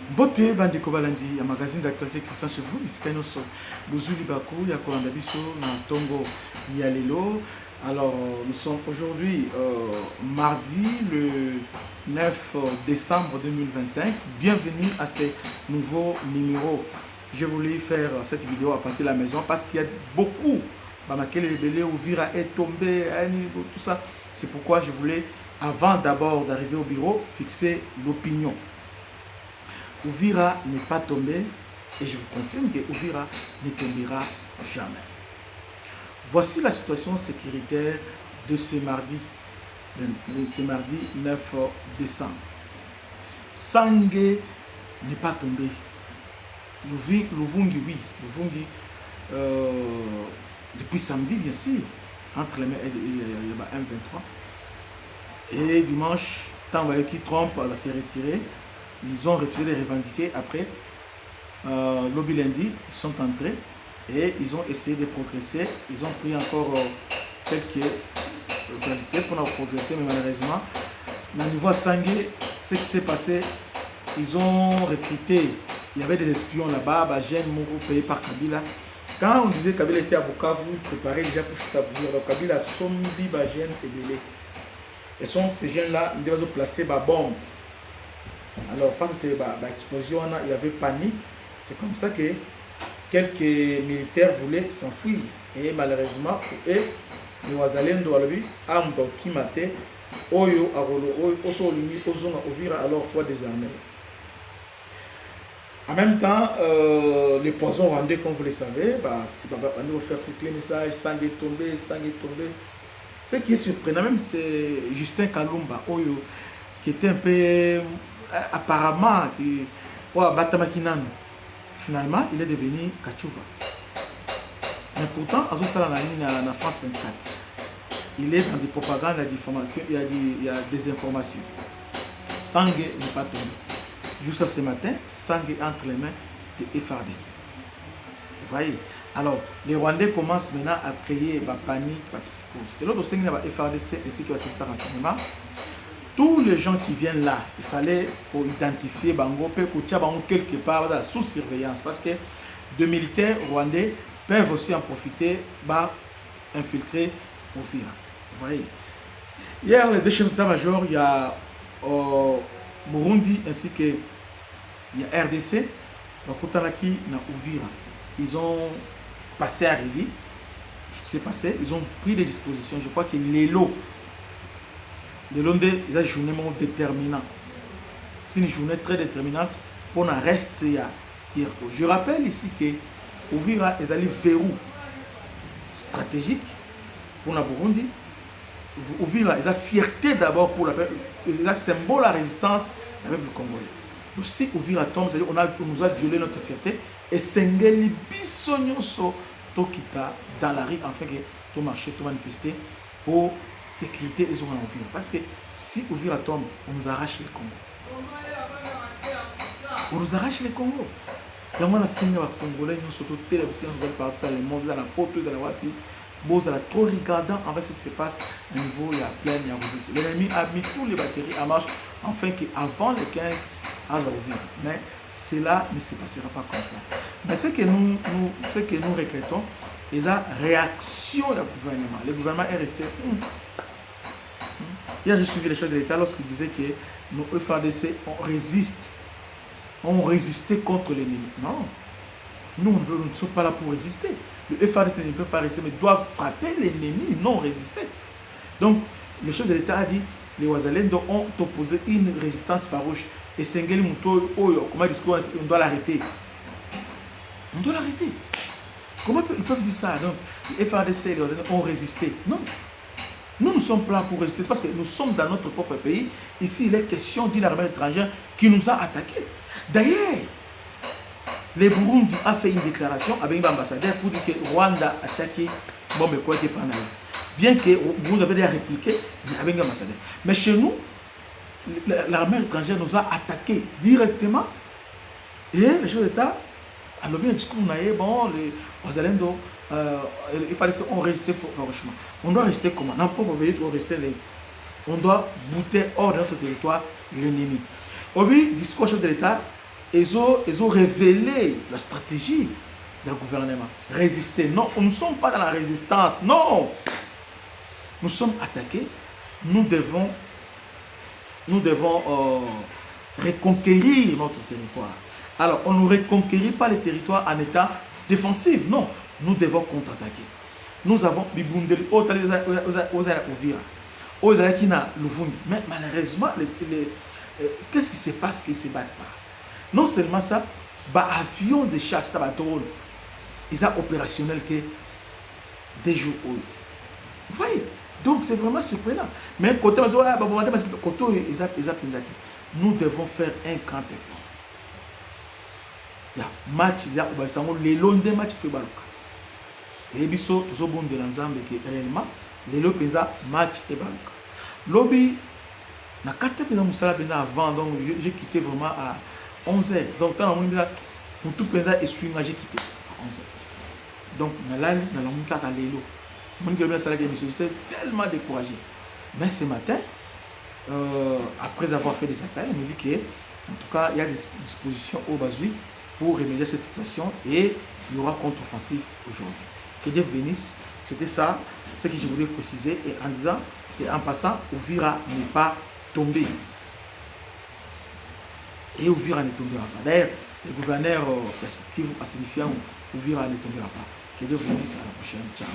Bote bande kobalandi, un magazine d'actualité Christian chez vous, bisikano so Buzuli Baku, Yakolanda Biso, na Tongo Yalelo. Alors, nous sommes aujourd'hui mardi le 9 décembre 2025. Bienvenue à ce nouveau numéro. Je voulais faire cette vidéo à partir de la maison parce qu'il y a beaucoup. Bamakele Lebele, Ouvira est tombé, tout ça. C'est pourquoi je voulais, avant d'abord d'arriver au bureau, fixer l'opinion. Ouvira n'est pas tombé et je vous confirme que Ouvira ne tombera jamais. Voici la situation sécuritaire de ce mardi 9 décembre. Sangue n'est pas tombé. Luvungi, oui. Luvungi, depuis samedi, bien sûr, entre les mains et M23. Et dimanche, tant qui trompe, elle s'est retirée. Ils ont refusé de revendiquer. Après, lobby lundi, ils sont entrés et ils ont essayé de progresser. Ils ont pris encore quelques localités pour progresser, mais malheureusement, au niveau Sangué, ce qui s'est passé, ils ont recruté. Il y avait des espions là-bas, Bagène, Mourou, payés par Kabila. Quand on disait que Kabila était à Bukavu, il préparait déjà pour chuter à Bukavu. Donc Kabila a sombi Bagène et Belé. Et ces jeunes-là, ils devaient placer des bombes. Alors, face à cette explosion, il y avait panique. C'est comme ça que quelques militaires voulaient s'enfuir. Et malheureusement, pour eux, les Wazalendo Amdo Kimate, Oyo, Arolo, Osolumi, Ozonga, Ovira, alors foi désarmés. En même temps, les poisons rwandais, comme vous le savez, on va faire cycler le message, sang est tombé. Ce qui est surprenant, même, c'est Justin Kalumba, Oyo, qui était un peu. Apparemment, finalement, il est devenu Kachuva. Mais pourtant, à la France 24, il est dans des propagandes, il y a des informations. Sangue n'est pas tombé. Jusqu'à ce matin, Sangue entre les mains de FARDC. Vous voyez? Alors, les Rwandais commencent maintenant à créer la panique, la psychose. Et l'autre, c'est que FARDC ainsi que le renseignement. Tous les gens qui viennent là, il fallait pour identifier Bango, pour quelque part sous surveillance, parce que des militaires rwandais peuvent aussi en profiter, infiltrer Ouvira. Vous voyez. Hier, les deux chefs d'état-major, il y a Burundi ainsi que il y a RDC, Bakutanaki na Ouvira. Ils ont passé à Rivi. Ce qui s'est passé, ils ont pris des dispositions. Je crois que l'élo de Londres, c'est une journée déterminante. C'est une journée très déterminante pour le reste. Je rappelle ici que Ouvira est allé verrou stratégique pour la Burundi. Ouvira est la fierté d'abord pour la symbole de la résistance avec le Congolais. Donc si Ouvira tombe, c'est-à-dire on nous a violé notre fierté et Sengeli Bissonyoso Tokita dans la rue afin que tout marché, tout manifester pour sécurité et Ouvira. Parce que si Ouvira tombe, on nous arrache les Congo. On nous arrache les Congo. Et on a signé les Congolais, nous surtout télévision, nous partout dans le monde, dans la poteau, dans la wapi. Bon, ça trop regardant avec ce qui se passe au niveau, il y a plein, il y a resistance. L'ennemi a mis toutes les batteries en marche afin qu'avant les 15, à Ouvira. Mais cela ne se passera pas comme ça. Mais ce que nous regrettons, c'est la réaction du gouvernement. Le gouvernement est resté. Hier, j'ai suivi les chefs de l'État lorsqu'ils disaient que nos FARDC, on résistait contre l'ennemi. Non, nous ne sommes pas là pour résister. Le FARDC ne peut pas résister, mais doit frapper l'ennemi, non résister. Donc, le chef de l'État a dit, les Ouazalendo ont opposé une résistance farouche. Et Sengeli Mouto, comment on doit l'arrêter. On doit l'arrêter. Comment ils peuvent dire ça? Donc, les FARDC et les Ouazalendo ont résisté. Non. Nous ne sommes pas là pour résister, parce que nous sommes dans notre propre pays. Ici, il est question d'une armée étrangère qui nous a attaqués. D'ailleurs, le Burundi a fait une déclaration avec l'ambassadeur pour dire que Rwanda a attaqué Bombe Kweke Panaï. Bien que vous avez répliqué avec l'ambassadeur. Mais chez nous, l'armée étrangère nous a attaqués directement. Et les chefs d'État, à l'objet du discours, bon, les Wazalendo, il fallait qu'on reste farouchement. On doit rester comment? On doit bouter hors de notre territoire l'ennemi. Au discours chef de l'État, ils ont révélé la stratégie du gouvernement. Résister, non, nous ne sommes pas dans la résistance, non. Nous sommes attaqués, nous devons reconquérir notre territoire. Alors, on ne reconquérit pas les territoires en état défensif, non. Nous devons contre-attaquer. Nous avons Bibundeli, mais malheureusement, qu'est-ce qui se passe qu'ils ne se battent pas? Non seulement ça, avion de chasse, ils sont opérationnels que des jours. Vous voyez? Donc c'est vraiment surprenant. Mais côté, nous devons faire un grand effort. Il y a match, il y a les longs des matchs fait baluka. Et biso tout bon de l'ensemble qui réellement les lots match et baluka. Lobby na 4 ans avant, donc j'ai quitté vraiment à 11h. Donc tant pour tout pensa et swing j'ai quitté à 11h. Donc na la lelo. Mon j'étais tellement découragé. Mais ce matin, après avoir fait des appels, il me dit que en tout cas il y a des dispositions au Bazui pour remédier à cette situation et il y aura contre-offensive aujourd'hui. Que Dieu bénisse. C'était ça, ce que je voulais préciser et en disant et en passant, Uvira n'est pas tombé. Et Uvira ne tombera pas. D'ailleurs, le gouverneur qui a signifié Uvira ne tombera pas. Que Dieu bénisse, à la prochaine. Ciao.